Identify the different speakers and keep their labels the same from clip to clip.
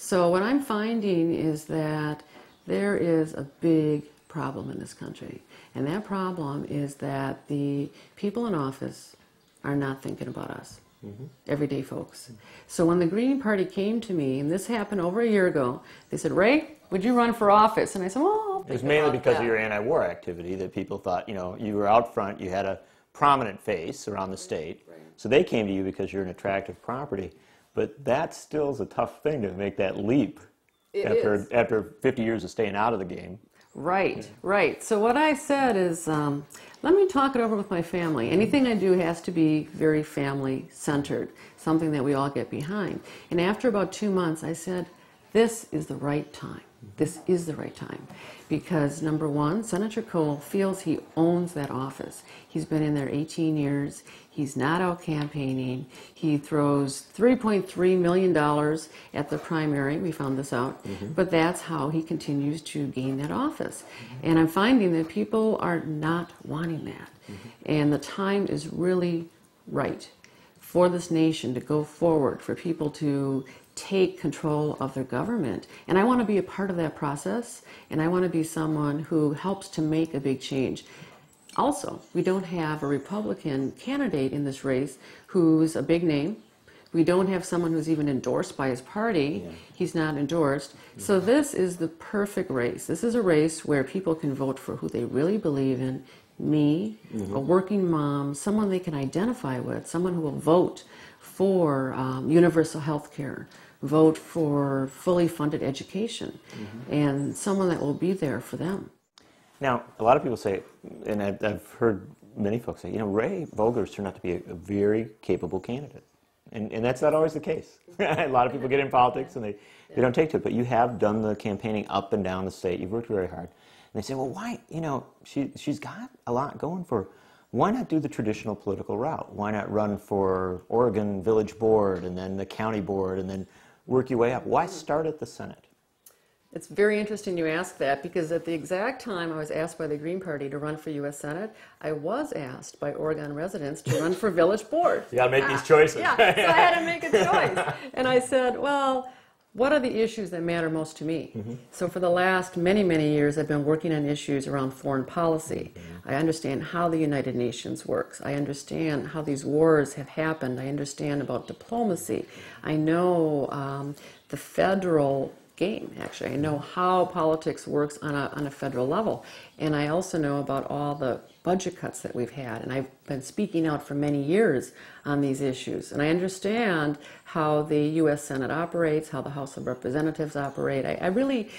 Speaker 1: So what I'm finding is that there is a big problem in this country. And that problem is that the people in office are not thinking about us, everyday folks. So when the Green Party came to me, and this happened over a year ago, they said, "Rae, would you run for office?" And I said, "Well, I'll think
Speaker 2: It was mainly
Speaker 1: about
Speaker 2: because
Speaker 1: that."
Speaker 2: of your anti-war activity that people thought, you know, you were out front, you had a prominent face around the state, so they came to you because you're an attractive property. But that still is a tough thing to make that leap after 50 years of staying out of the game.
Speaker 1: Right, right. So what I said is, let me talk it over with my family. Anything I do has to be very family-centered, something that we all get behind. And after about 2 months, I said, this is the right time. This is the right time. Because, number one, Senator Cole feels he owns that office. He's been in there 18 years. He's not out campaigning. He throws $3.3 million at the primary. We found this out. But that's how he continues to gain that office. And I'm finding that people are not wanting that. And the time is really right for this nation to go forward, for people to take control of their government. And I want to be a part of that process, and I want to be someone who helps to make a big change. Also, we don't have a Republican candidate in this race who's a big name. We don't have someone who's even endorsed by his party. He's not endorsed. So this is the perfect race. This is a race where people can vote for who they really believe in. Me, a working mom, someone they can identify with, someone who will vote for universal health care, vote for fully funded education, and someone that will be there for them.
Speaker 2: Now, a lot of people say, and I've heard many folks say, you know, Rae Vogeler's turned out to be a very capable candidate. And that's not always the case. A lot of people get in politics and they don't take to it, but you have done the campaigning up and down the state. You've worked very hard. And they say, well, why, you know, she's got a lot going for her. Why not do the traditional political route? Why not run for Oregon Village Board and then the county board and then work your way up? Why start at the Senate?
Speaker 1: It's very interesting you ask that, because at the exact time I was asked by the Green Party to run for U.S. Senate, I was asked by Oregon residents to run for Village Board.
Speaker 2: You got to make these choices.
Speaker 1: Yeah, so I had to make a choice. And I said, well, what are the issues that matter most to me? So for the last many, many years, I've been working on issues around foreign policy. I understand how the United Nations works. I understand how these wars have happened. I understand about diplomacy. I know the federal game, actually. I know how politics works on a federal level. And I also know about all the budget cuts that we've had. And I've been speaking out for many years on these issues. And I understand how the U.S. Senate operates, how the House of Representatives operate. I really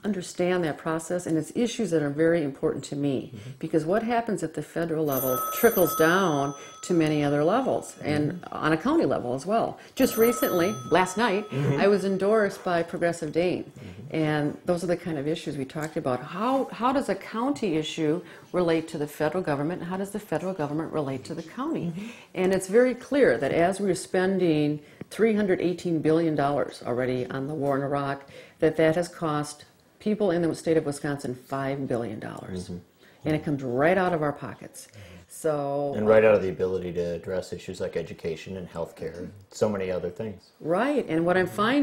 Speaker 1: understand that process, and it's issues that are very important to me, because what happens at the federal level trickles down to many other levels, and on a county level as well. Just recently, last night, I was endorsed by Progressive Dane, and those are the kind of issues we talked about. How does a county issue relate to the federal government, and how does the federal government relate to the county? And it's very clear that as we're spending $318 billion already on the war in Iraq, that has cost people in the state of Wisconsin $5 billion. And it comes right out of our pockets. So,
Speaker 2: and right out of the ability to address issues like education and health care and so many other things.
Speaker 1: Right, and what I'm finding